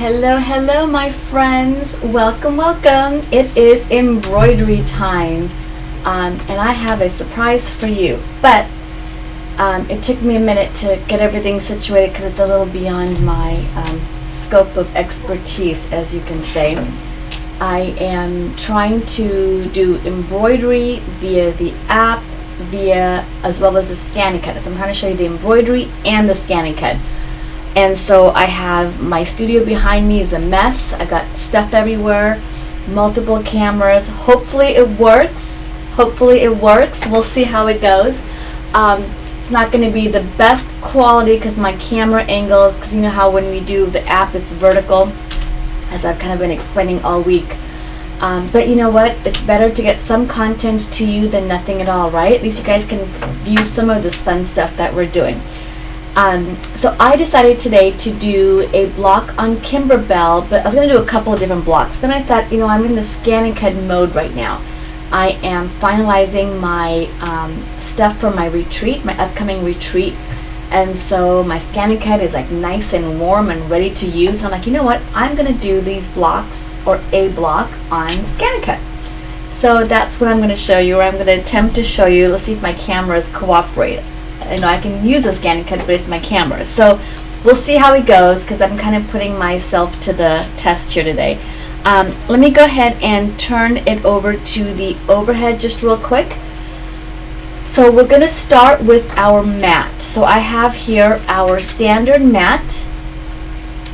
Hello, hello, my friends. Welcome, welcome. It is embroidery time, and I have a surprise for you. But it took me a minute to get everything situated because it's a little beyond my scope of expertise, as you can say. I am trying to do embroidery via the app, as well as the ScanNCut. So I'm trying to show you the embroidery and the ScanNCut. And so I have my studio behind me is a mess. I got stuff everywhere, multiple cameras. Hopefully it works. We'll see how it goes. It's not going to be the best quality because my camera angles, because you know how when we do the app it's vertical, as I've kind of been explaining all week. But you know what? It's better to get some content to you than nothing at all, right? At least you guys can view some of this fun stuff that we're doing. So I decided today to do a block on Kimberbell, but I was going to do a couple of different blocks. Then I thought, I'm in the ScanNCut mode right now. I am finalizing my stuff for my retreat, my upcoming retreat. And so my ScanNCut is like nice and warm and ready to use. And I'm like, you know what? I'm going to do these blocks, or a block, on ScanNCut. So that's what I'm going to show you, or I'm going to attempt to show you. Let's see if my cameras cooperate. I can use a ScanNCut, but it's my camera. So we'll see how it goes because I'm kind of putting myself to the test here today. Let me go ahead and turn it over to the overhead just real quick. So we're going to start with our mat. So I have here our standard mat,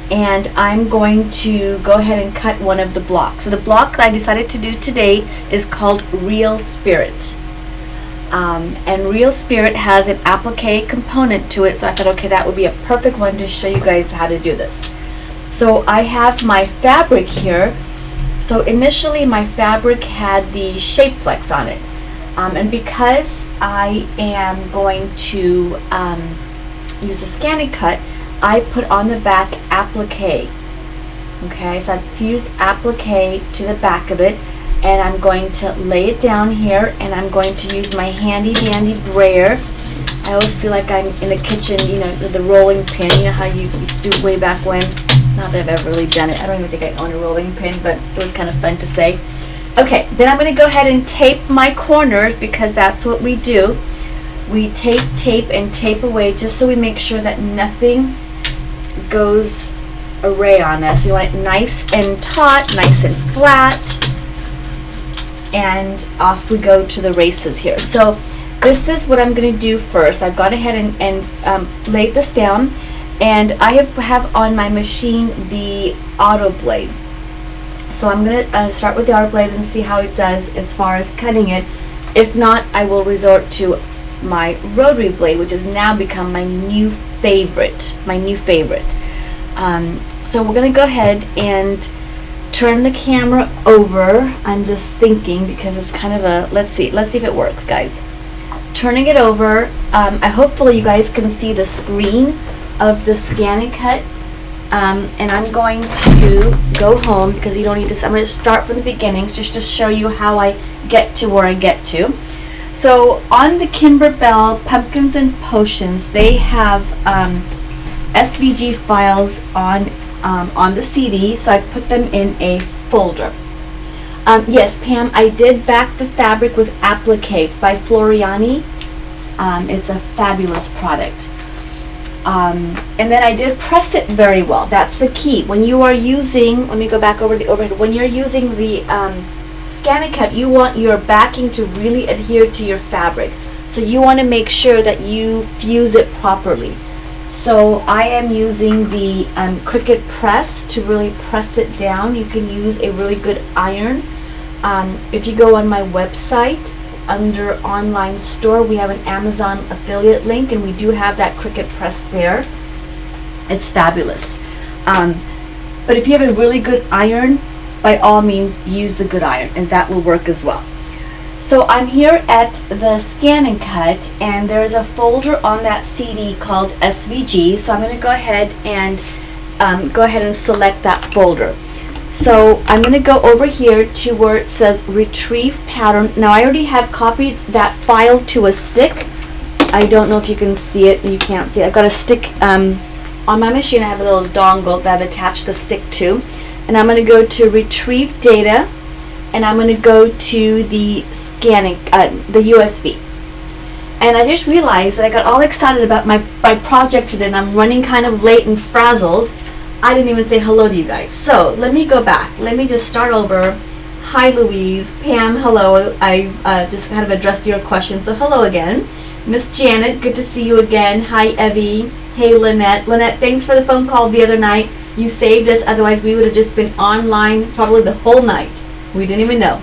and I'm going to go ahead and cut one of the blocks. So the block that I decided to do today is called Real Spirit. And Real Spirit has an applique component to it, so I thought, okay, that would be a perfect one to show you guys how to do this. So I have my fabric here. So initially my fabric had the Shape Flex on it, and because I am going to use the ScanNCut, I put on the back applique. Okay, so I've fused applique to the back of it, and I'm going to lay it down here, and I'm going to use my handy dandy brayer. I always feel like I'm in the kitchen, the rolling pin, how you used to do way back when. Not that I've ever really done it. I don't even think I own a rolling pin, but it was kind of fun to say. Okay, then I'm going to go ahead and tape my corners because that's what we do. We tape away just so we make sure that nothing goes awry on us. You want it nice and taut, nice and flat. And off we go to the races here. So this is what I'm going to do first. I've gone ahead and laid this down, and I have on my machine the auto blade. So I'm going to start with the auto blade and see how it does as far as cutting it. If not, I will resort to my rotary blade, which has now become my new favorite. So we're going to go ahead and turn the camera over. I'm just thinking because it's kind of a, let's see if it works, guys. Turning it over. Hopefully you guys can see the screen of the ScanNCut, and I'm going to go home because you don't need to. I'm going to start from the beginning just to show you how I get to where I get to. So on the Kimberbell Pumpkins and Potions, they have SVG files on the CD, so I put them in a folder. Yes, Pam, I did back the fabric with appliques by Floriani. It's a fabulous product. And then I did press it very well. That's the key. When you are using, let me go back over the overhead. When you're using the ScanNCut, you want your backing to really adhere to your fabric. So you want to make sure that you fuse it properly. So I am using the Cricut press to really press it down. You can use a really good iron. If you go on my website under online store, we have an Amazon affiliate link, and we do have that Cricut press there. It's fabulous. But if you have a really good iron, by all means use the good iron, as that will work as well. So I'm here at the ScanNCut, and there's a folder on that CD called SVG. So I'm going to go ahead and select that folder. So I'm going to go over here to where it says Retrieve Pattern. Now I already have copied that file to a stick. I don't know if you can see it. You can't see it. I've got a stick on my machine, I have a little dongle that I've attached the stick to. And I'm going to go to retrieve data, and I'm going to go to the scanning, the USB. And I just realized that I got all excited about my project today, and I'm running kind of late and frazzled. I didn't even say hello to you guys. So let me go back. Let me just start over. Hi, Louise. Pam, hello. I just kind of addressed your question, so hello again. Miss Janet, good to see you again. Hi, Evie. Hey, Lynette. Lynette, thanks for the phone call the other night. You saved us, otherwise we would have just been online probably the whole night. We didn't even know.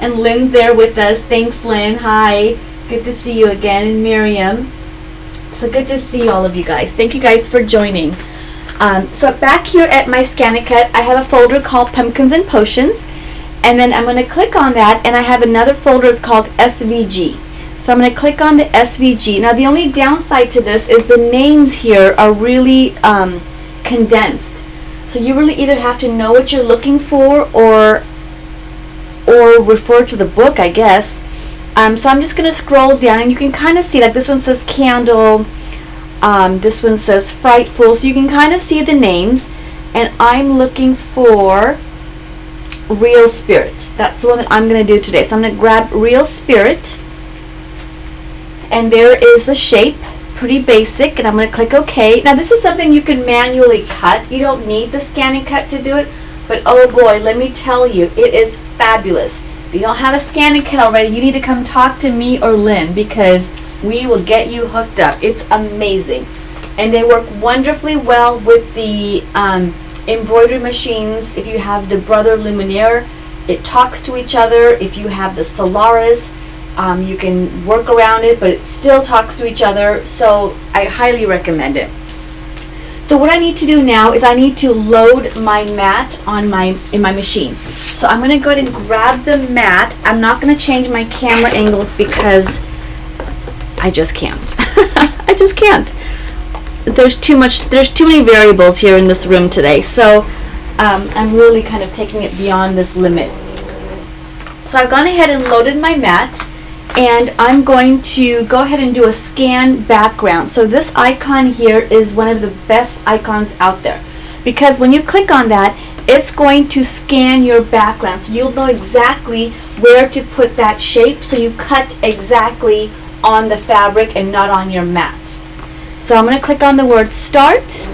And Lynn's there with us. Thanks, Lynn. Hi. Good to see you again. And Miriam. So good to see all of you guys. Thank you guys for joining. So back here at my ScanNCut, I have a folder called Pumpkins and Potions. And then I'm going to click on that, and I have another folder. It's called SVG. So I'm going to click on the SVG. Now the only downside to this is the names here are really condensed. So you really either have to know what you're looking for or refer to the book, I guess. So I'm just going to scroll down, and you can kind of see, like this one says Candle, this one says Frightful, so you can kind of see the names. And I'm looking for Real Spirit. That's the one that I'm going to do today. So I'm going to grab Real Spirit, and there is the shape. Pretty basic, and I'm going to click OK. Now this is something you can manually cut. You don't need the ScanNCut to do it, but oh boy, let me tell you, it is fabulous. If you don't have a ScanNCut already, you need to come talk to me or Lynn, because we will get you hooked up. It's amazing, and they work wonderfully well with the embroidery machines. If you have the Brother Luminaire, it talks to each other. If you have the Solaris, you can work around it, but it still talks to each other, so I highly recommend it. So what I need to do now is I need to load my mat in my machine. So I'm going to go ahead and grab the mat. I'm not going to change my camera angles because I just can't. I just can't. There's too many variables here in this room today, so I'm really kind of taking it beyond this limit. So I've gone ahead and loaded my mat. And I'm going to go ahead and do a scan background. So this icon here is one of the best icons out there, because when you click on that, it's going to scan your background. So you'll know exactly where to put that shape, so you cut exactly on the fabric and not on your mat. So I'm going to click on the word Start,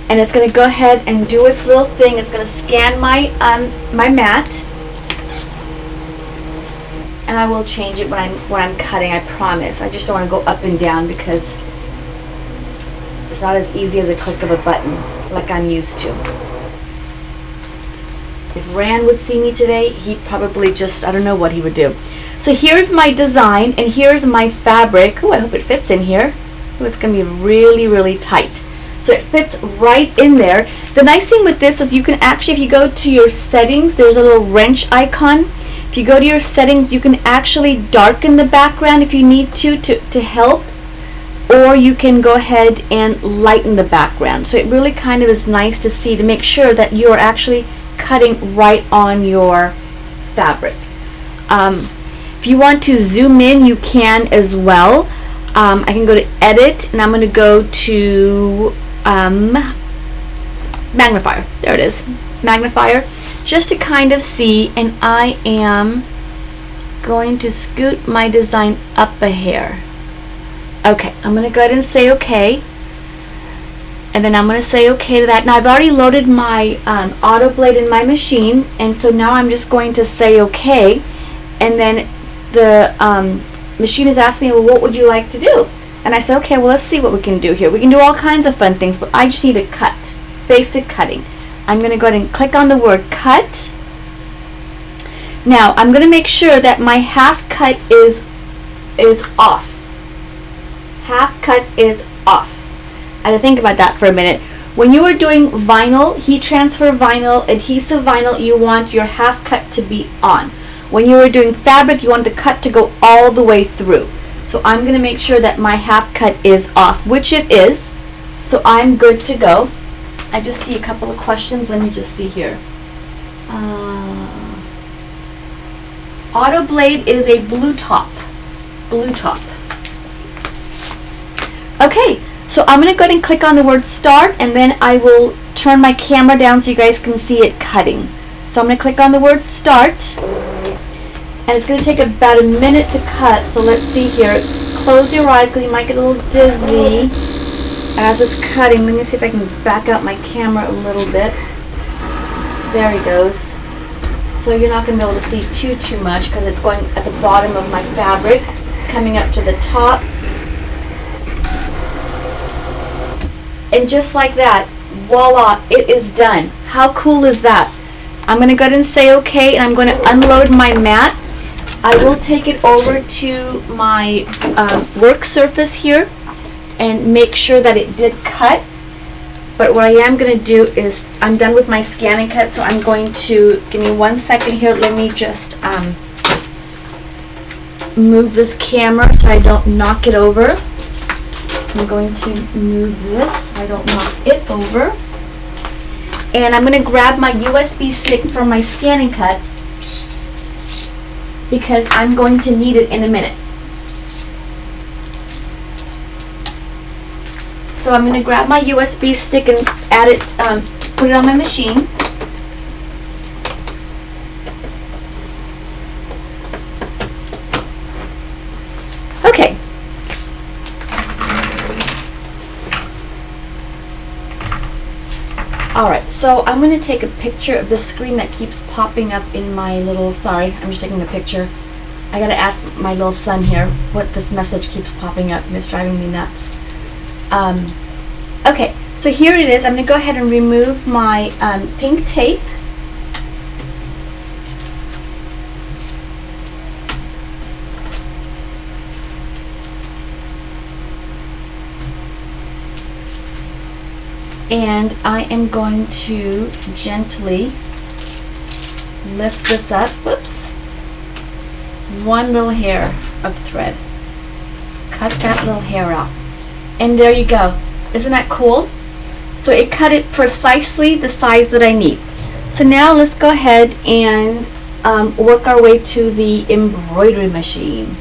and it's going to go ahead and do its little thing. It's going to scan my mat. And I will change it when I'm cutting, I promise. I just don't want to go up and down because it's not as easy as a click of a button like I'm used to. If Rand would see me today, he'd probably just, I don't know what he would do. So here's my design, and here's my fabric. Oh, I hope it fits in here. Oh, it's going to be really, really tight. So it fits right in there. The nice thing with this is you can actually, if you go to your settings, there's a little wrench icon. If you go to your settings, you can actually darken the background if you need to help, or you can go ahead and lighten the background. So it really kind of is nice to see, to make sure that you're actually cutting right on your fabric. If you want to zoom in, you can as well. I can go to Edit, and I'm going to go to Magnifier. There it is, Magnifier. Just to kind of see, and I am going to scoot my design up a hair. Okay, I'm going to go ahead and say OK. And then I'm going to say OK to that. Now I've already loaded my AutoBlade in my machine, and so now I'm just going to say OK. And then the machine is asking me, well, what would you like to do? And I said, okay, well, let's see what we can do here. We can do all kinds of fun things, but I just need to cut, basic cutting. I'm going to go ahead and click on the word cut. Now I'm going to make sure that my half cut is off. Half cut is off. I had to think about that for a minute. When you are doing vinyl, heat transfer vinyl, adhesive vinyl, you want your half cut to be on. When you are doing fabric, you want the cut to go all the way through. So I'm going to make sure that my half cut is off, which it is. So I'm good to go. I just see a couple of questions. Let me just see here. AutoBlade is a blue top. Blue top. Okay, So I'm going to go ahead and click on the word start, and then I will turn my camera down so you guys can see it cutting. So I'm going to click on the word start, and it's going to take about a minute to cut. So let's see here. Close your eyes because you might get a little dizzy as it's cutting. Let me see if I can back out my camera a little bit. There he goes. So you're not going to be able to see too much because it's going at the bottom of my fabric. It's coming up to the top. And just like that, voila, it is done. How cool is that? I'm going to go ahead and say okay, and I'm going to unload my mat. I will take it over to my work surface here and make sure that it did cut. But what I am going to do is, I'm done with my scan and cut, so I'm going to, give me 1 second here, let me just move this camera so I don't knock it over. I'm going to move this so I don't knock it over. And I'm going to grab my USB stick from my scan and cut because I'm going to need it in a minute. So I'm going to grab my USB stick and add it, put it on my machine. Okay. Alright, so I'm going to take a picture of the screen that keeps popping up in my little, sorry, I'm just taking a picture. I got to ask my little son here what this message keeps popping up and it's driving me nuts. Okay, so here it is. I'm going to go ahead and remove my pink tape. And I am going to gently lift this up. Whoops. One little hair of thread. Cut that little hair off. And there you go. Isn't that cool? So it cut it precisely the size that I need. So now let's go ahead and work our way to the embroidery machine.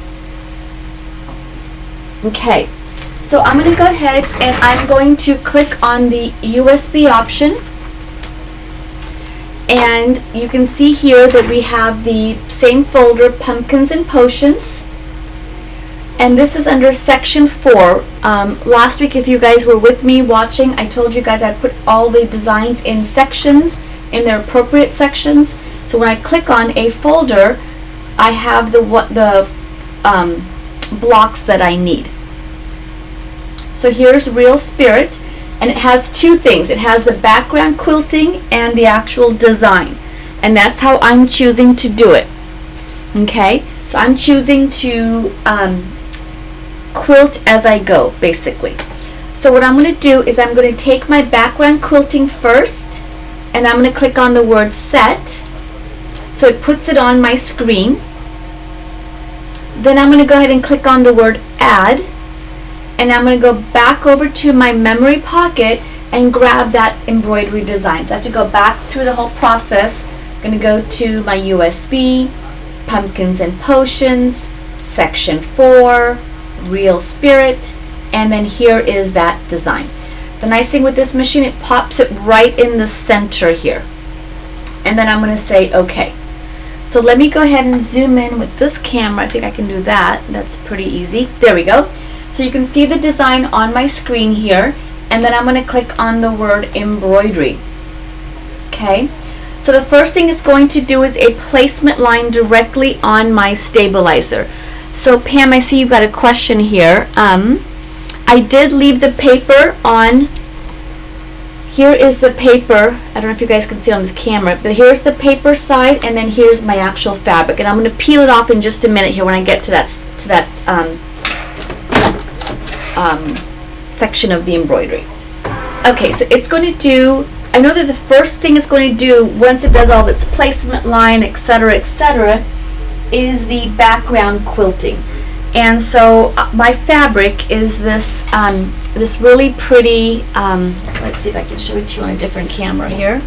Okay. So I'm going to go ahead and I'm going to click on the USB option, and you can see here that we have the same folder, Pumpkins and Potions, and this is under section 4. Last week, if you guys were with me watching, I told you guys I put all the designs in sections, in their appropriate sections. So when I click on a folder, I have the blocks that I need. So here's Real Spirit, and it has two things. It has the background quilting and the actual design, and that's how I'm choosing to do it. Okay, so I'm choosing to quilt as I go, basically. So what I'm going to do is I'm going to take my background quilting first, and I'm going to click on the word set, so it puts it on my screen. Then I'm going to go ahead and click on the word add, and I'm going to go back over to my memory pocket and grab that embroidery design. So I have to go back through the whole process. I'm going to go to my USB, Pumpkins and Potions, section 4, Real Spirit, and then here is that design. The nice thing with this machine, it pops it right in the center here. And then I'm going to say okay. So let me go ahead and zoom in with this camera. I think I can do that. That's pretty easy. There we go. So you can see the design on my screen here, and then I'm going to click on the word embroidery. Okay, so the first thing it's going to do is a placement line directly on my stabilizer. So Pam, I see you've got a question here. I did leave the paper on. Here is the paper. I don't know if you guys can see on this camera, but here's the paper side, and then here's my actual fabric. And I'm going to peel it off in just a minute here when I get to that section of the embroidery. Okay, so it's going to do, I know that the first thing it's going to do once it does all of its placement line, etc., is the background quilting. And so my fabric is this this really pretty, let's see if I can show it to you on a different camera here.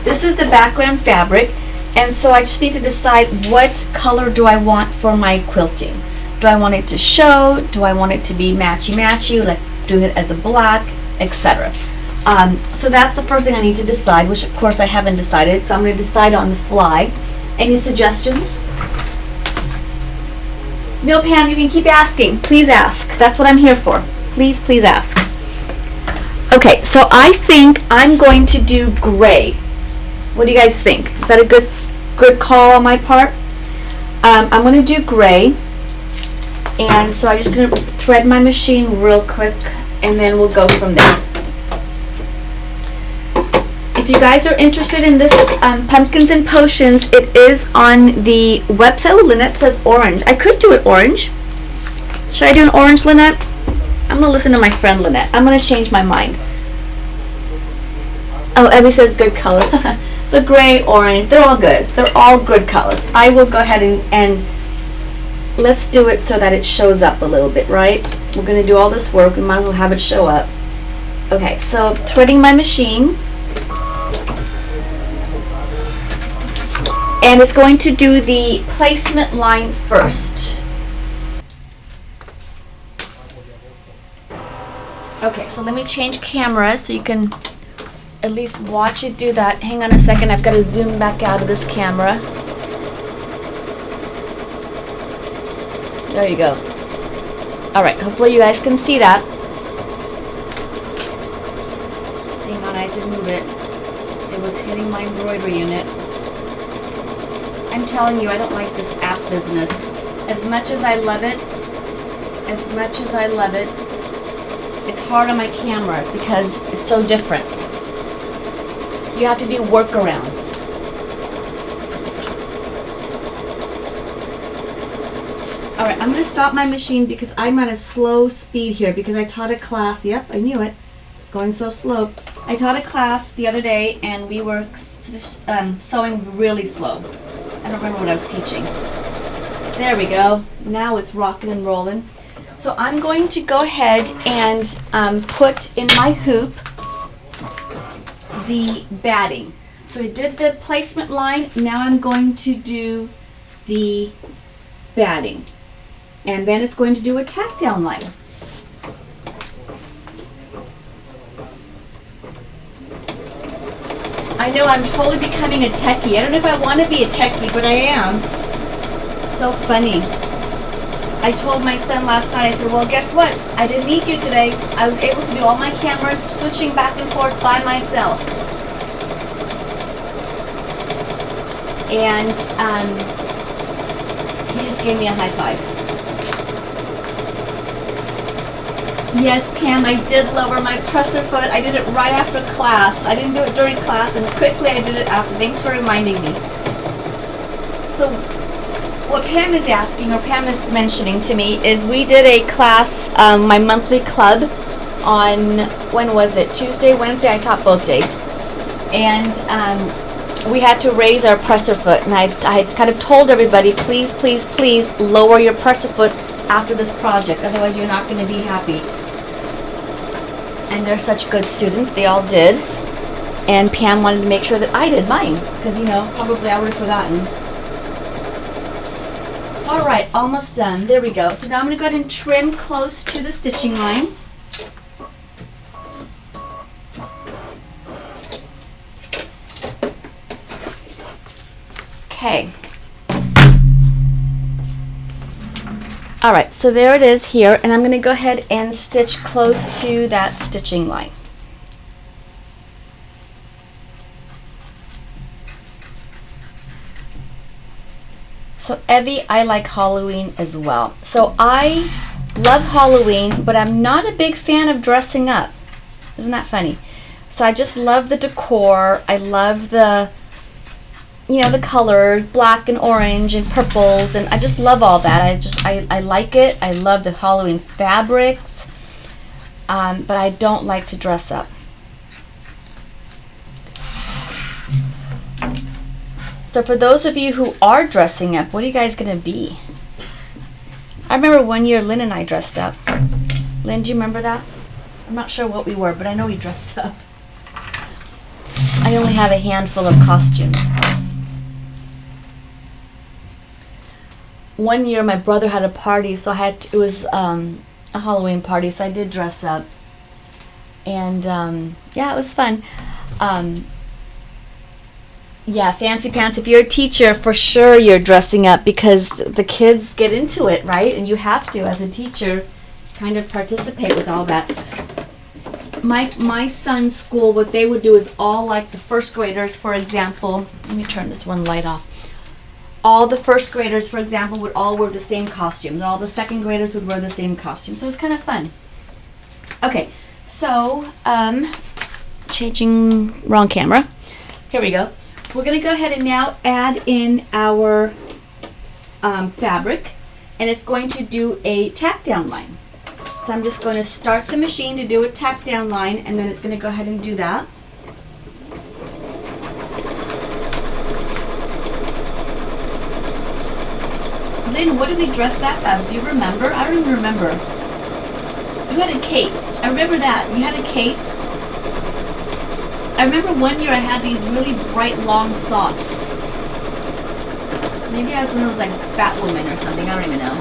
This is the background fabric, and so I just need to decide what color do I want for my quilting. Do I want it to show? Do I want it to be matchy-matchy, like doing it as a black, etc.? So that's the first thing I need to decide, which of course I haven't decided, so I'm going to decide on the fly. Any suggestions? No, Pam, you can keep asking. Please ask. That's what I'm here for. Please, please ask. Okay, so I think I'm going to do gray. What do you guys think? Is that a good call on my part? I'm going to do gray. And so I'm just going to thread my machine real quick, and then we'll go from there. If you guys are interested in this Pumpkins and Potions, it is on the website. Oh, Lynette says orange. I could do it orange. Should I do an orange, Lynette? I'm going to listen to my friend Lynette. I'm going to change my mind. Oh, Evie says good color. So gray, orange, they're all good. They're all good colors. I will go ahead and let's do it so that it shows up a little bit, right? We're going to do all this work. We might as well have it show up. Okay, so threading my machine. And it's going to do the placement line first. Okay, so let me change cameras so you can at least watch it do that. Hang on a second, I've got to zoom back out of this camera. There you go. Alright, hopefully you guys can see that. Hang on, I had to move it. It was hitting my embroidery unit. I'm telling you, I don't like this app business. As much as I love it, it's hard on my cameras because it's so different. You have to do workarounds. Alright, I'm going to stop my machine because I'm at a slow speed here because I taught a class. Yep, I knew it. It's going so slow. I taught a class the other day and we were sewing really slow. I don't remember what I was teaching. There we go. Now it's rocking and rolling. So I'm going to go ahead and put in my hoop the batting. So I did the placement line. Now I'm going to do the batting. And then it's going to do a tack down line. I know I'm totally becoming a techie. I don't know if I want to be a techie, but I am. It's so funny. I told my son last night, I said, well, guess what? I didn't need you today. I was able to do all my cameras, switching back and forth by myself. And he just gave me a high five. Yes, Pam, I did lower my presser foot. I did it right after class. I didn't do it during class, and quickly I did it after. Thanks for reminding me. So what Pam is asking, or Pam is mentioning to me, is we did a class, my monthly club, on, when was it? Tuesday, Wednesday, I taught both days. And we had to raise our presser foot, and I kind of told everybody, please, please, please lower your presser foot after this project, otherwise you're not going to be happy. And they're such good students, they all did. And Pam wanted to make sure that I did mine, because, you know, probably I would have forgotten. Alright, almost done. There we go. So now I'm going to go ahead and trim close to the stitching line. Okay. Alright, so there it is here, and I'm going to go ahead and stitch close to that stitching line. So Evie, I like Halloween as well. So I love Halloween, but I'm not a big fan of dressing up. Isn't that funny? So I just love the decor. I love the, you know, the colors, black and orange and purples, and I just love all that. I like it. I love the Halloween fabrics, but I don't like to dress up. So for those of you who are dressing up, what are you guys going to be? I remember one year Lynn and I dressed up. Lynn, do you remember that? I'm not sure what we were, but I know we dressed up. I only have a handful of costumes. one year my brother had a party, so it was a Halloween party, so I did dress up. And yeah, it was fun. Yeah, fancy pants. If you're a teacher, for sure you're dressing up because the kids get into it, right? And you have to, as a teacher, kind of participate with all that. My son's school, what they would do is all like the first graders, for example. Let me turn this one light off. All the first graders, for example, would all wear the same costumes. All the second graders would wear the same costume. So it was kind of fun. Okay, so changing wrong camera. Here we go. We're going to go ahead and now add in our fabric, and it's going to do a tack down line. So I'm just going to start the machine to do a tack down line, and then it's going to go ahead and do that. Lynn, what did we dress that as? Do you remember? I don't even remember. You had a cape. I remember that. You had a cape. I remember one year I had these really bright long socks. Maybe I was one of those like Batwoman or something. I don't even know.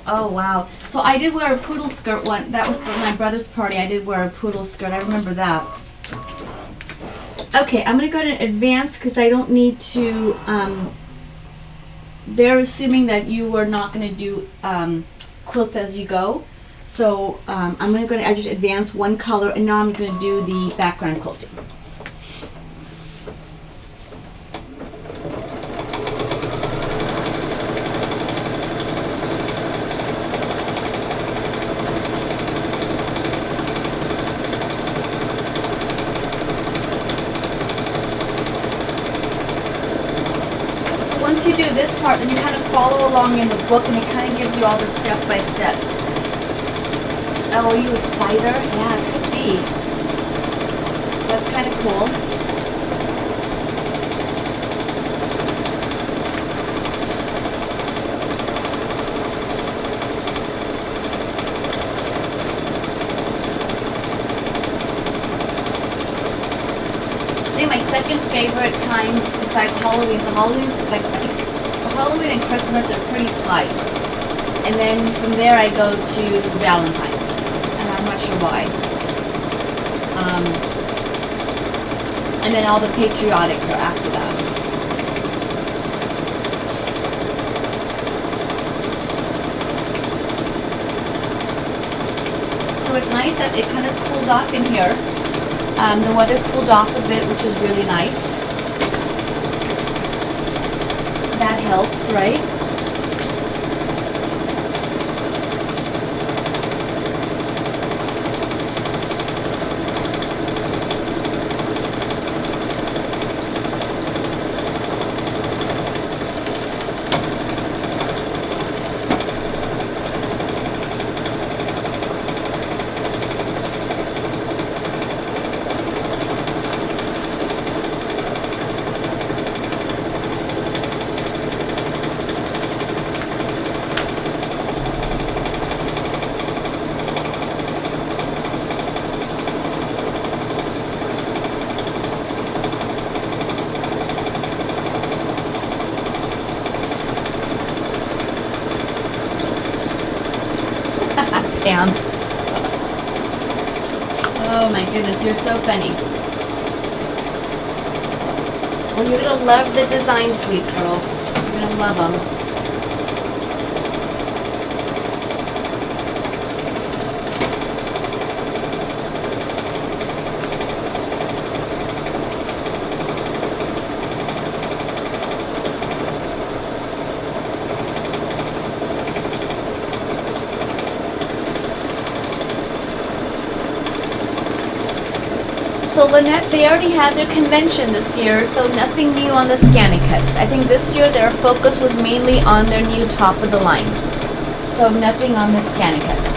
Oh wow. So I did wear a poodle skirt one. That was for my brother's party. I did wear a poodle skirt. I remember that. Okay, I'm going to go to advance because I don't need to, they're assuming that you were not going to do quilt as you go. So I'm going to go to, I just advance one color, and now I'm going to do the background quilting. Once you do this part, then you kind of follow along in the book, and it kind of gives you all the step-by-steps. Oh, are you a spider? Yeah, it could be. That's kind of cool. I think my second favorite time besides Halloween, so Halloween and Christmas are pretty tight. And then from there I go to Valentine's. And I'm not sure why. And then all the patriotics are after that. So it's nice that it kind of cooled off in here. The weather cooled off a bit, which is really nice. That helps, right? Pam. Oh my goodness, you're so funny. Well, you're gonna love the design suites, girl. You're gonna love them. So Lynette, they already had their convention this year, so nothing new on the ScannyCuts. I think this year their focus was mainly on their new top of the line. So nothing on the ScannyCuts.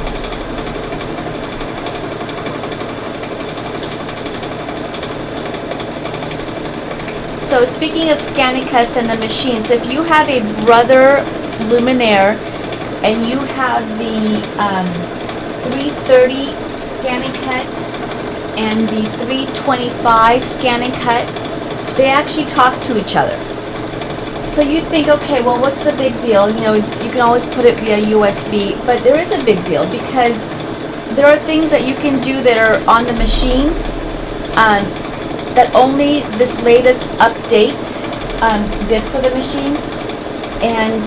So speaking of ScannyCuts and the machine, so if you have a Brother Luminaire and you have the 330 ScannyCut and the 325 ScannyCut, they actually talk to each other. So you'd think, okay, well, what's the big deal? You know, you can always put it via USB, but there is a big deal because there are things that you can do that are on the machine that only this latest update did for the machine. And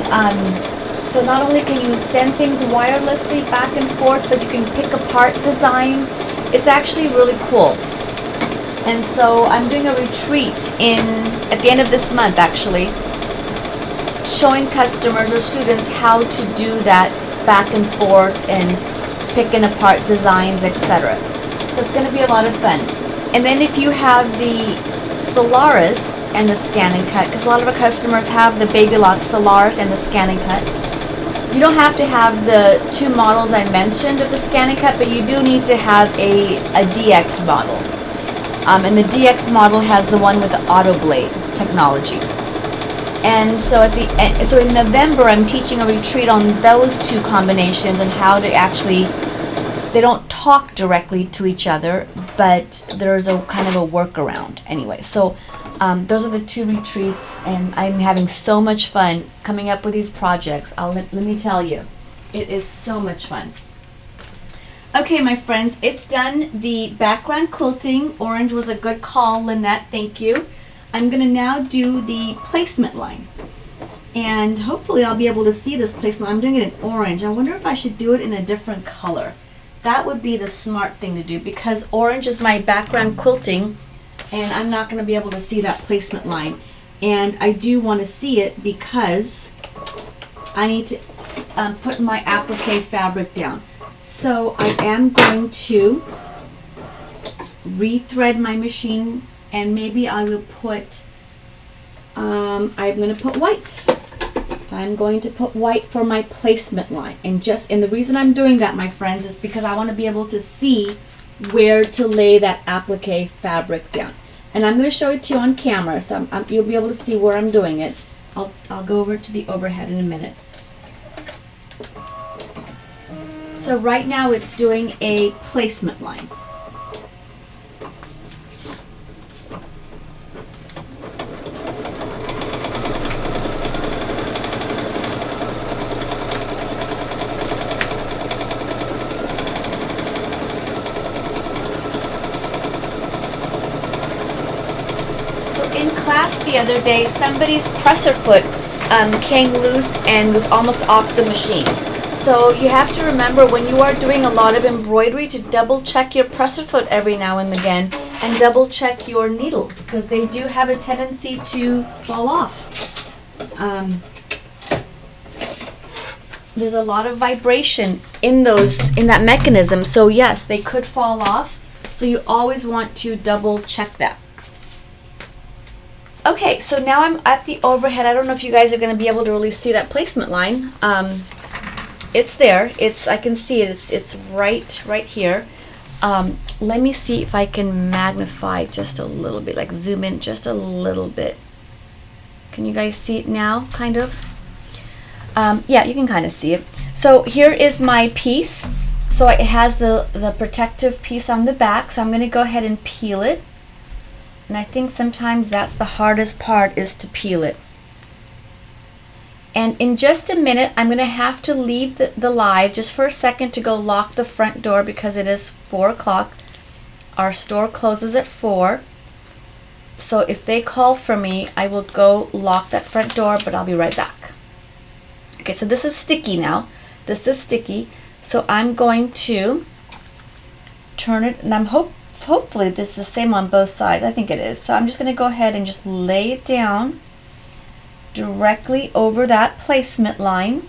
so not only can you send things wirelessly back and forth, but you can pick apart designs. It's actually really cool. And so I'm doing a retreat at the end of this month, actually, showing customers or students how to do that back and forth and picking apart designs, etc. So it's going to be a lot of fun. And then if you have the Solaris and the Scan and Cut, because a lot of our customers have the Babylock Solaris and the Scan and Cut. You don't have to have the two models I mentioned of the Scan and Cut, but you do need to have a DX model. And the DX model has the one with the AutoBlade technology. And so so in November, I'm teaching a retreat on those two combinations and how to actually, they don't talk directly to each other, but there's a kind of a workaround anyway. So those are the two retreats, and I'm having so much fun coming up with these projects. Let me tell you, it is so much fun. Okay, my friends, it's done. The background quilting, orange was a good call, Lynette, thank you. I'm going to now do the placement line. And hopefully I'll be able to see this placement. I'm doing it in orange. I wonder if I should do it in a different color. That would be the smart thing to do because orange is my background quilting and I'm not going to be able to see that placement line. And I do want to see it because I need to put my applique fabric down. So I am going to rethread my machine, and maybe I will put, I'm going to put white. I'm going to put white for my placement line. And the reason I'm doing that, my friends, is because I want to be able to see where to lay that applique fabric down. And I'm going to show it to you on camera, so you'll be able to see where I'm doing it. I'll go over to the overhead in a minute. So right now it's doing a placement line. So in class the other day, somebody's presser foot came loose and was almost off the machine. So you have to remember when you are doing a lot of embroidery to double check your presser foot every now and again and double check your needle because they do have a tendency to fall off. There's a lot of vibration in that mechanism, so yes, they could fall off. So you always want to double check that. Okay, so now I'm at the overhead. I don't know if you guys are going to be able to really see that placement line. It's there. I can see it. It's right here. Let me see if I can magnify just a little bit, like zoom in just a little bit. Can you guys see it now, kind of? Yeah, you can kind of see it. So here is my piece. So it has the protective piece on the back. So I'm going to go ahead and peel it. And I think sometimes that's the hardest part, is to peel it. And in just a minute, I'm going to have to leave the live just for a second to go lock the front door because it is 4 o'clock. Our store closes at 4. So if they call for me, I will go lock that front door, but I'll be right back. Okay, so this is sticky now. This is sticky. So I'm going to turn it, and hopefully this is the same on both sides. I think it is. So I'm just going to go ahead and just lay it down directly over that placement line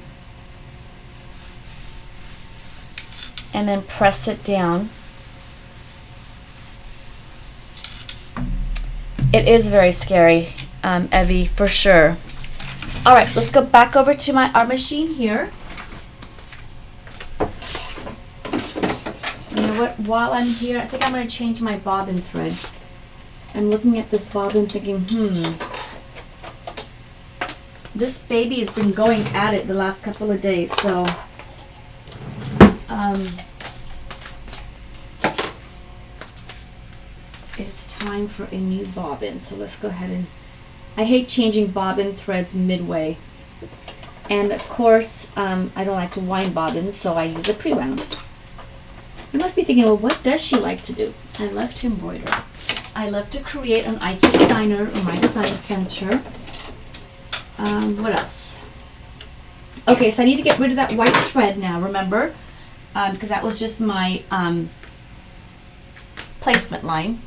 and then press it down. It is very scary, Evie, for sure. All right, let's go back over to our machine here. You know what, while I'm here, I think I'm going to change my bobbin thread. I'm looking at this bobbin thinking, this baby has been going at it the last couple of days, so it's time for a new bobbin. So let's go ahead and I hate changing bobbin threads midway. And of course, I don't like to wind bobbins, so I use a pre-wound. You must be thinking, well, what does she like to do? I love to embroider. I love to create an IQ Designer or My Design Center. What else? Okay, so I need to get rid of that white thread now, remember? Because that was just my placement line.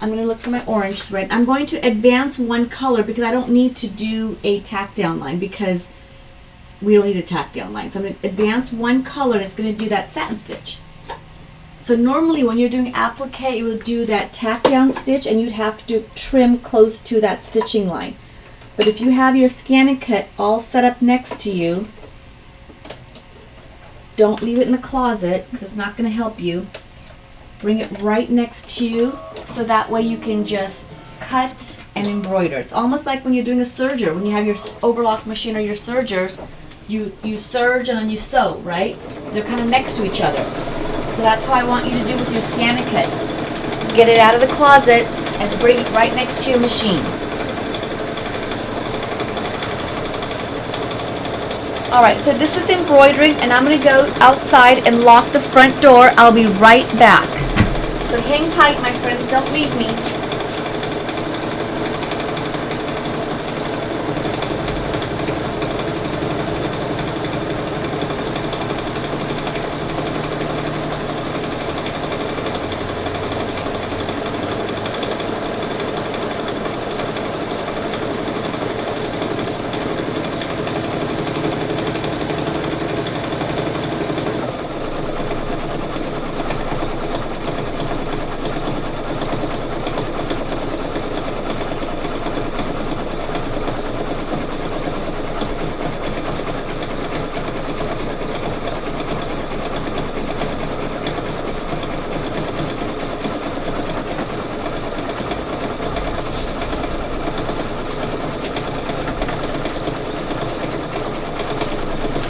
I'm going to look for my orange thread. I'm going to advance one color because I don't need to do a tack down line because we don't need a tack down line. So I'm going to advance one color and it's going to do that satin stitch. So normally when you're doing applique, you will do that tack down stitch and you'd have to trim close to that stitching line. But if you have your ScanNCut all set up next to you, don't leave it in the closet because it's not going to help you. Bring it right next to you so that way you can just cut and embroider. It's almost like when you're doing a serger. When you have your overlock machine or your sergers, you serge and then you sew, right? They're kind of next to each other. So that's how I want you to do with your ScanNCut. Get it out of the closet and bring it right next to your machine. Alright, so this is embroidering and I'm going to go outside and lock the front door. I'll be right back. So hang tight, my friends, don't leave me.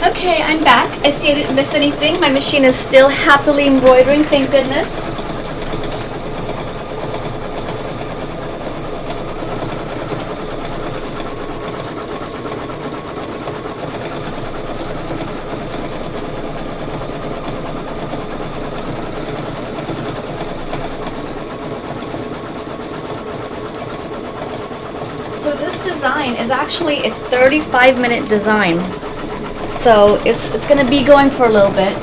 Okay, I'm back. I see I didn't miss anything. My machine is still happily embroidering, thank goodness. So this design is actually a 35-minute design. So it's going to be going for a little bit.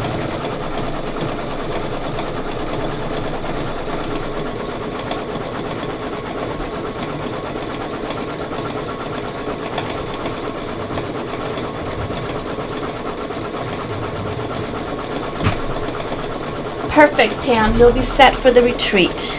Perfect, Pam. You'll be set for the retreat.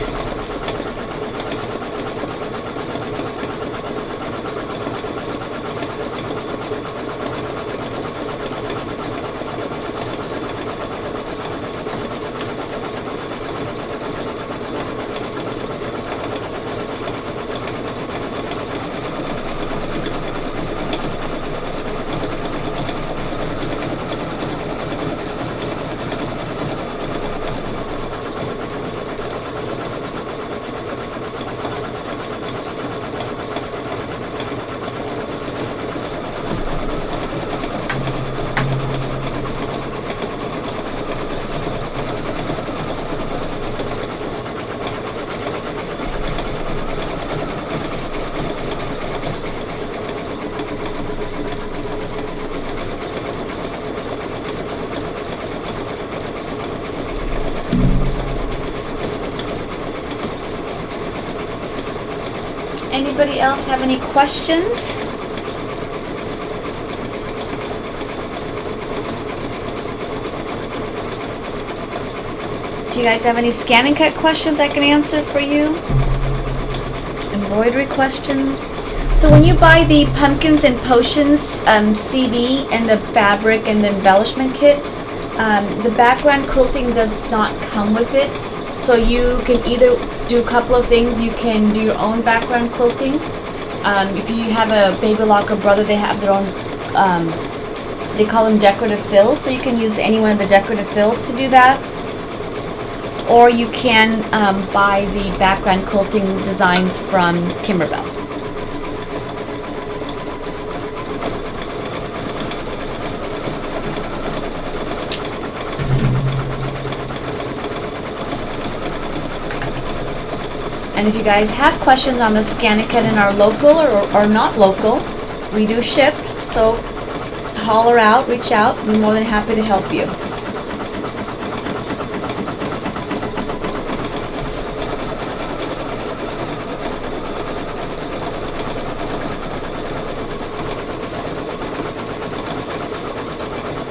Anybody else have any questions? Do you guys have any ScanNCut questions I can answer for you? Embroidery questions? So when you buy the Pumpkins and Potions CD and the fabric and the embellishment kit, the background quilting does not come with it. So you can either do a couple of things. You can do your own background quilting. If you have a baby lock or brother, they have their own, they call them decorative fills. So you can use any one of the decorative fills to do that. Or you can buy the background quilting designs from Kimberbell. And if you guys have questions on the ScanNCut and are local or not local, we do ship, so holler out, reach out. We're more than happy to help you.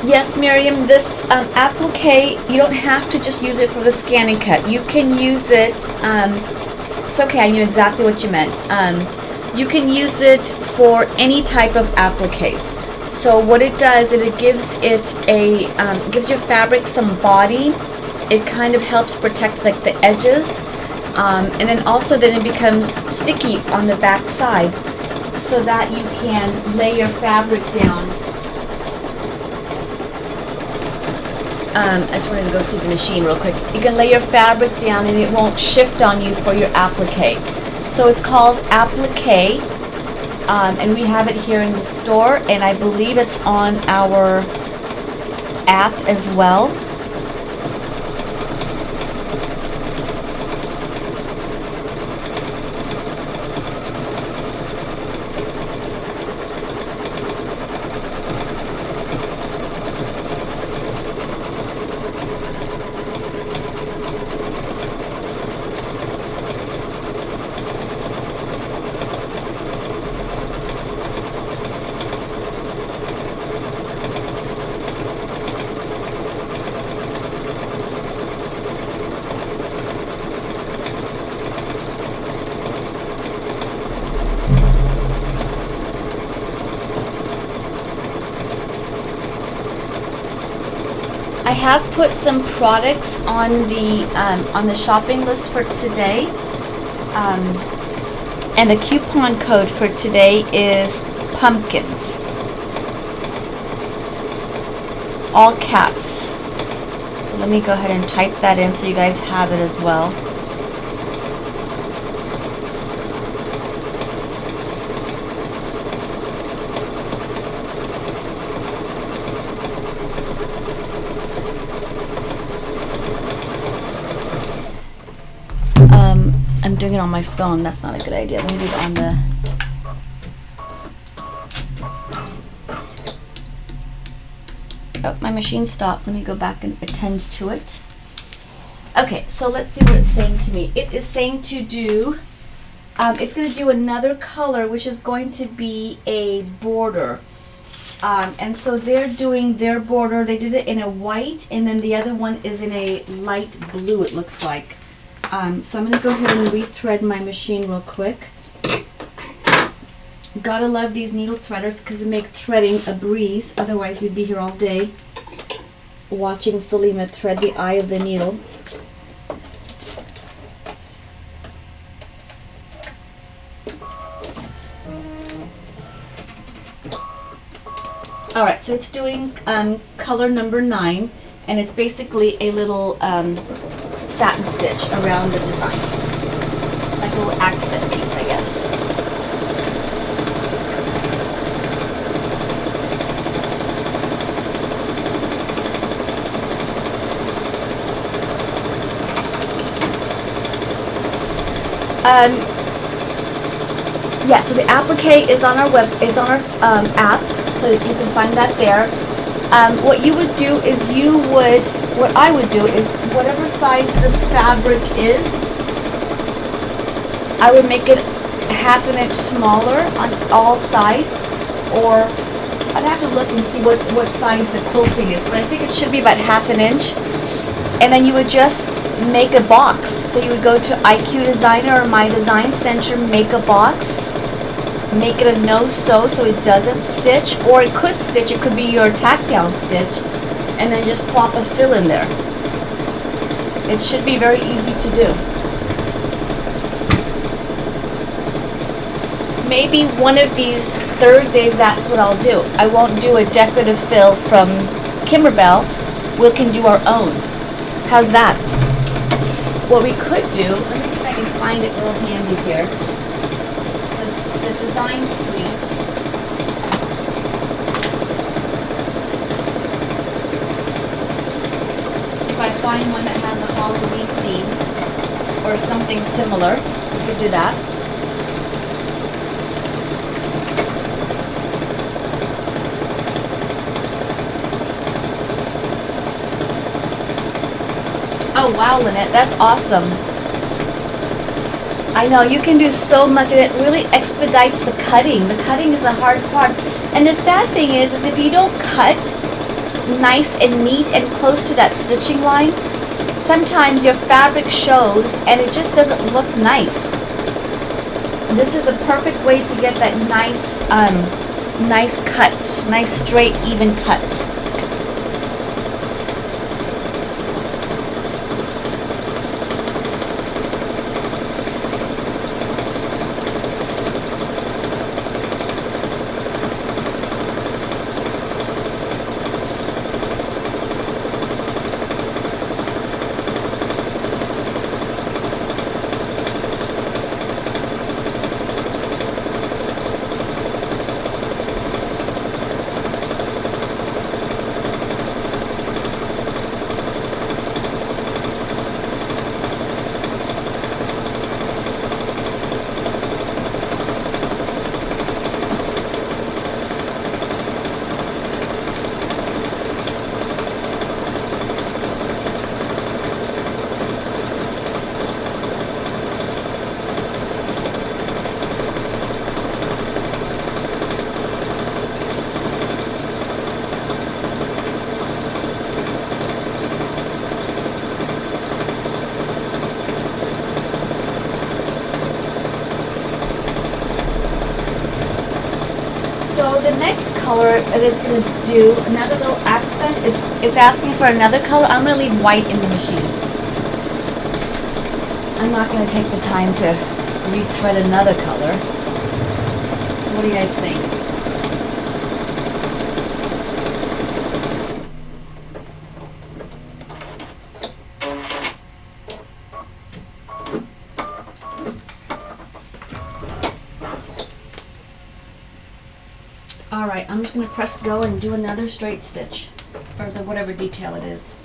Yes, Miriam, this applique, you don't have to just use it for the ScanNCut. You can use it, it's okay, I knew exactly what you meant. You can use it for any type of appliques. So what it does is it gives gives your fabric some body. It kind of helps protect like the edges. And then also then it becomes sticky on the back side so that you can lay your fabric down. I just wanted to go see the machine real quick. You can lay your fabric down and it won't shift on you for your applique. So it's called applique, and we have it here in the store, and I believe it's on our app as well. I have put some products on the shopping list for today, and the coupon code for today is pumpkins, all caps. So let me go ahead and type that in so you guys have it as well. I'm doing it on my phone. That's not a good idea. Let me do it on the... Oh, my machine stopped. Let me go back and attend to it. Okay, so let's see what it's saying to me. It is saying to do... it's going to do another color, which is going to be a border. And so they're doing their border. They did it in a white, and then the other one is in a light blue, it looks like. So I'm going to go ahead and rethread my machine real quick. Gotta love these needle threaders because they make threading a breeze. Otherwise we'd be here all day watching Salima thread the eye of the needle. Alright, so it's doing color number 9, and it's basically a little satin stitch around the design, like a little accent piece, I guess. Yeah, so the applique is on our app, so you can find that there. What you would do is what I would do is whatever size this fabric is, I would make it ½ inch smaller on all sides, or I'd have to look and see what size the quilting is, but I think it should be about ½ inch. And then you would just make a box. So you would go to IQ Designer or My Design Center, make a box, make it a no-sew so it doesn't stitch, or it could stitch, it could be your tack down stitch, and then just plop a fill in there. It should be very easy to do. Maybe one of these Thursdays that's what I'll do. I won't do a decorative fill from Kimberbell. We can do our own. How's that? What we could do, let me see if I can find it real handy here. The design suites. If I find one that has a Halloween theme or something similar, we could do that. Oh wow, Lynette, that's awesome. I know, you can do so much and it really expedites the cutting. The cutting is the hard part. And the sad thing is if you don't cut nice and neat and close to that stitching line, sometimes your fabric shows and it just doesn't look nice. This is the perfect way to get that nice cut, nice straight, even cut. So the next color it is going to do another little accent. It's asking for another color. I'm going to leave white in the machine. I'm not going to take the time to rethread another color. What do you guys think? Alright, I'm just going to press go and do another straight stitch for the whatever detail it is.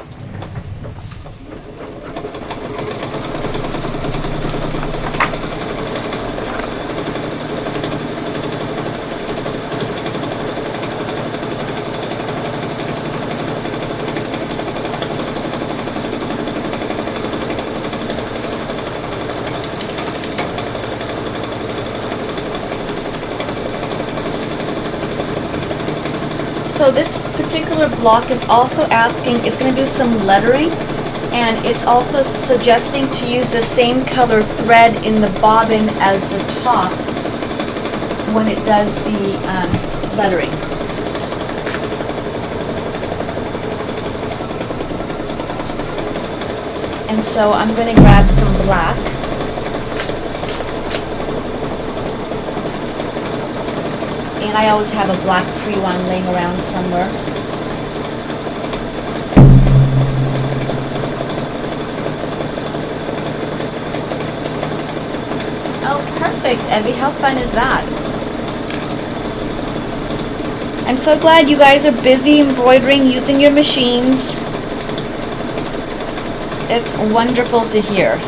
So this particular block is also asking, it's going to do some lettering, and it's also suggesting to use the same color thread in the bobbin as the top when it does the lettering. And so I'm going to grab some black. And I always have a black pre-one laying around somewhere. Oh, perfect, Evie. How fun is that? I'm so glad you guys are busy embroidering using your machines. It's wonderful to hear.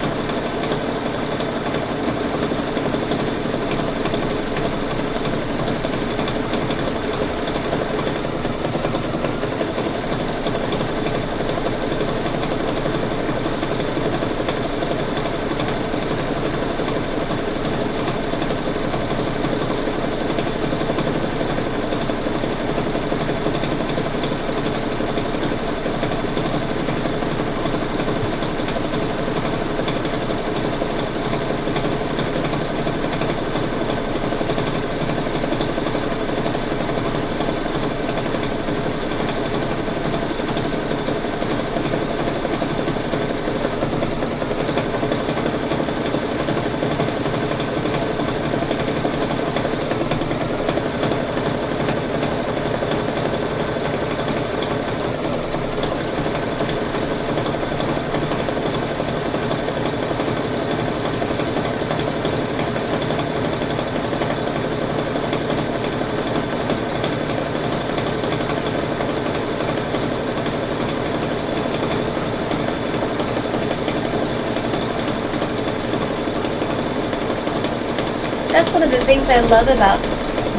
one of the things I love about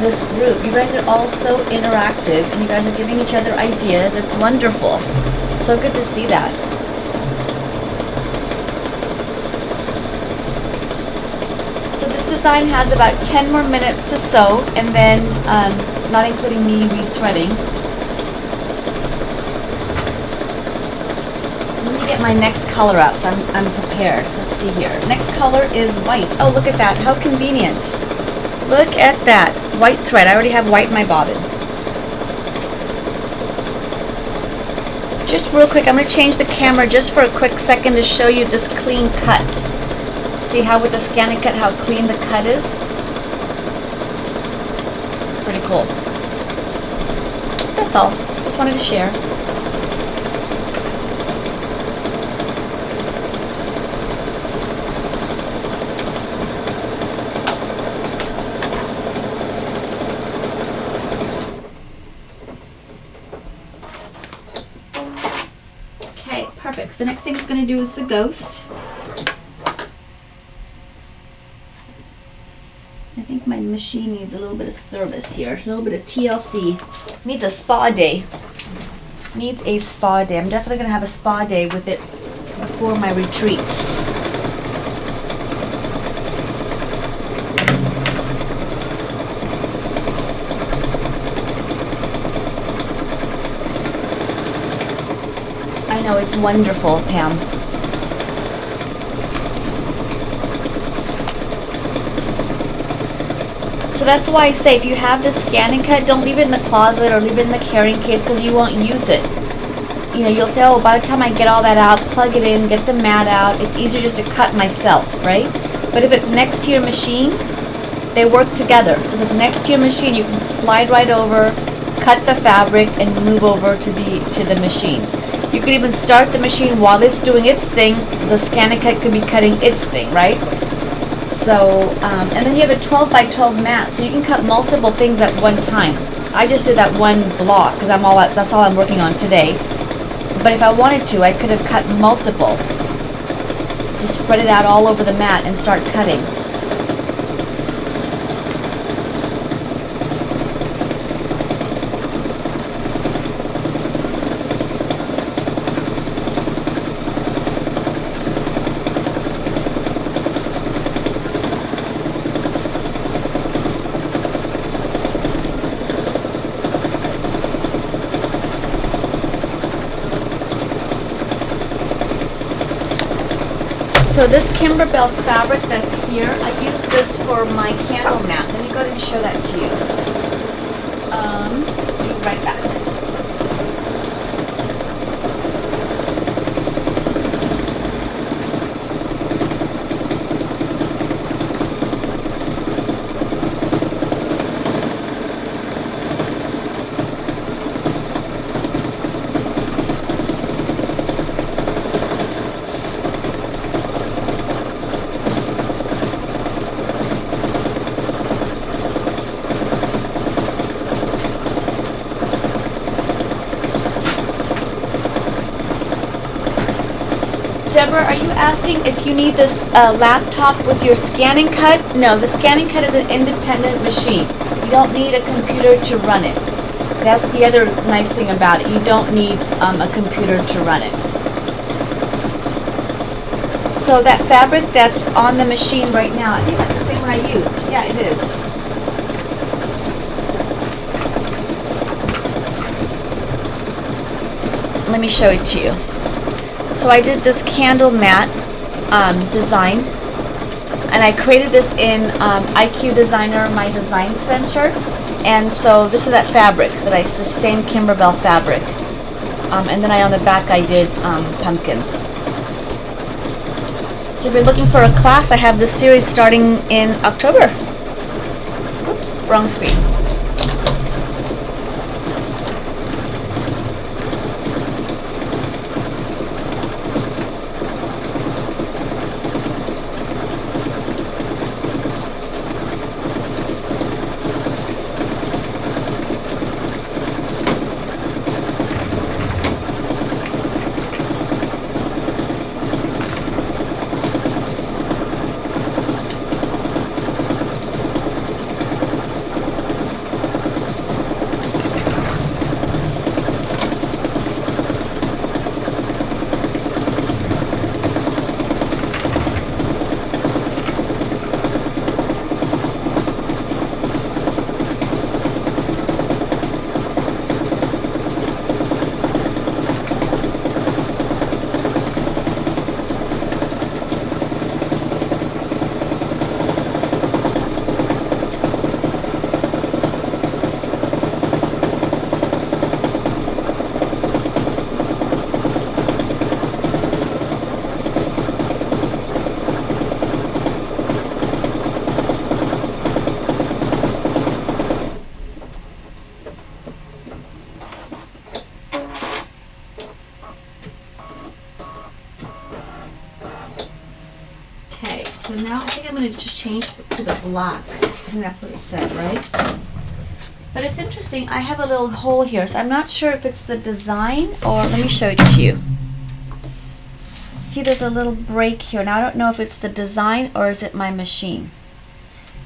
this group. You guys are all so interactive and you guys are giving each other ideas. It's wonderful. So good to see that. So this design has about 10 more minutes to sew, and then not including me rethreading. Let me get my next color out so I'm prepared. Let's see here. Next color is white. Oh, look at that. How convenient. Look at that. White thread. I already have white in my bobbin. Just real quick, I'm going to change the camera just for a quick second to show you this clean cut. See how with the ScanNCut, how clean the cut is? It's pretty cool. That's all. Just wanted to share. Okay, perfect. So the next thing it's going to do is the ghost. I think my machine needs a little bit of service here, a little bit of TLC. Needs a spa day. Needs a spa day. I'm definitely going to have a spa day with it before my retreats. I know, it's wonderful, Pam. So that's why I say if you have this ScanNCut, don't leave it in the closet or leave it in the carrying case because you won't use it. You know, you'll say, oh, by the time I get all that out, plug it in, get the mat out, it's easier just to cut myself, right? But if it's next to your machine, they work together. So if it's next to your machine, you can slide right over, cut the fabric, and move over to the machine. You could even start the machine while it's doing its thing. The ScanNCut could be cutting its thing, right? So, and then you have a 12 by 12 mat, so you can cut multiple things at one time. I just did that one block because that's all I'm working on today. But if I wanted to, I could have cut multiple. Just spread it out all over the mat and start cutting. So this Kimberbell fabric that's here, I use this for my candle mat. Let me go ahead and show that to you. Be right back. Deborah, are you asking if you need this laptop with your ScanNCut? No, the ScanNCut is an independent machine. You don't need a computer to run it. That's the other nice thing about it. You don't need a computer to run it. So that fabric that's on the machine right now, I think that's the same one I used. Yeah, it is. Let me show it to you. So I did this candle mat design, and I created this in IQ Designer, my design center. And so this is that fabric the same Kimberbell fabric. And then on the back I did pumpkins. So if you're looking for a class, I have this series starting in October. Oops, wrong screen. So now I think I'm going to just change to the black. I think that's what it said, right? But it's interesting. I have a little hole here, so I'm not sure if it's the design or let me show it to you. See, there's a little break here. Now I don't know if it's the design or is it my machine.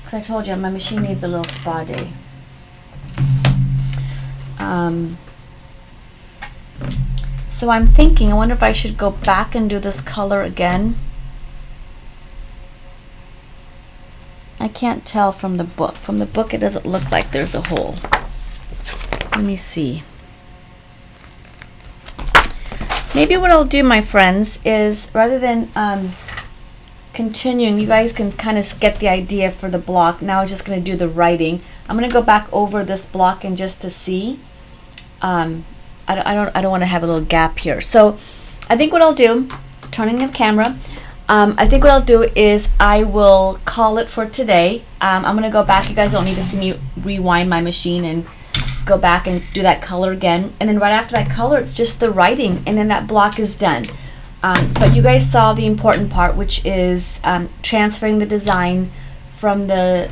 Because I told you my machine needs a little spa day. So I'm thinking, I wonder if I should go back and do this color again. I can't tell from the book. From the book, it doesn't look like there's a hole. Let me see. Maybe what I'll do, my friends, is rather than continuing, you guys can kind of get the idea for the block. Now I'm just going to do the writing. I'm going to go back over this block and just to see. I don't want to have a little gap here. So I think what I'll do, turning the camera, I think what I'll do is I will call it for today. I'm going to go back. You guys don't need to see me rewind my machine and go back and do that color again. And then right after that color, it's just the writing, and then that block is done. But you guys saw the important part, which is transferring the design from the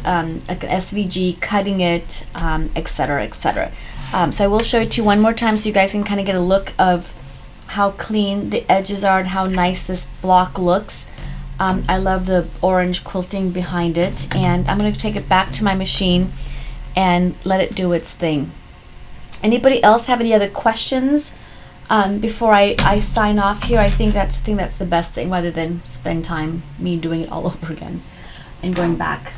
like an SVG, cutting it, etc., etc. So I will show it to you one more time so you guys can kind of get a look of how clean the edges are and how nice this block looks. I love the orange quilting behind it, and I'm going to take it back to my machine and let it do its thing. Anybody else have any other questions before I sign off here? I think that's the best thing, rather than spend time me doing it all over again and going back.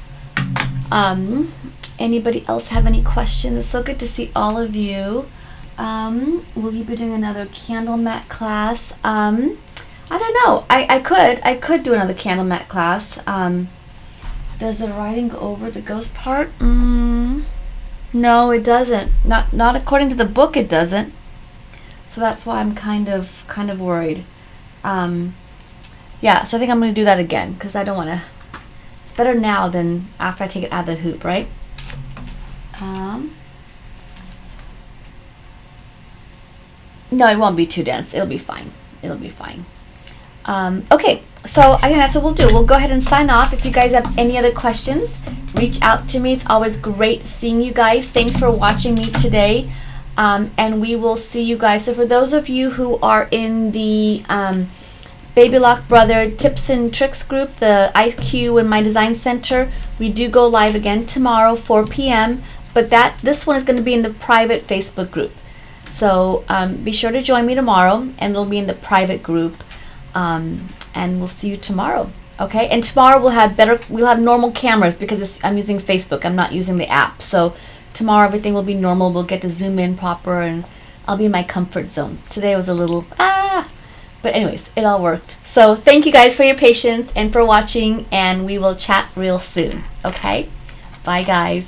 Anybody else have any questions? It's so good to see all of you. Will you be doing another candle mat class? I don't know. I could do another candle mat class. Does the writing go over the ghost part? No, it doesn't. Not according to the book. It doesn't. So that's why I'm kind of worried. Yeah. So I think I'm going to do that again because I don't want to. It's better now than after I take it out of the hoop, right? No, it won't be too dense. It'll be fine. It'll be fine. Okay, so I think that's what we'll do. We'll go ahead and sign off. If you guys have any other questions, reach out to me. It's always great seeing you guys. Thanks for watching me today. And we will see you guys. So for those of you who are in the Baby Lock Brother Tips and Tricks group, the IQ and My Design Center, we do go live again tomorrow, 4 p.m. But this one is going to be in the private Facebook group. So be sure to join me tomorrow, and it'll be in the private group. And we'll see you tomorrow. Okay? And tomorrow we'll have normal cameras because I'm using Facebook. I'm not using the app. So tomorrow everything will be normal. We'll get to zoom in proper, and I'll be in my comfort zone. Today was a little but anyways, it all worked. So thank you guys for your patience and for watching, and we will chat real soon. Okay? Bye guys.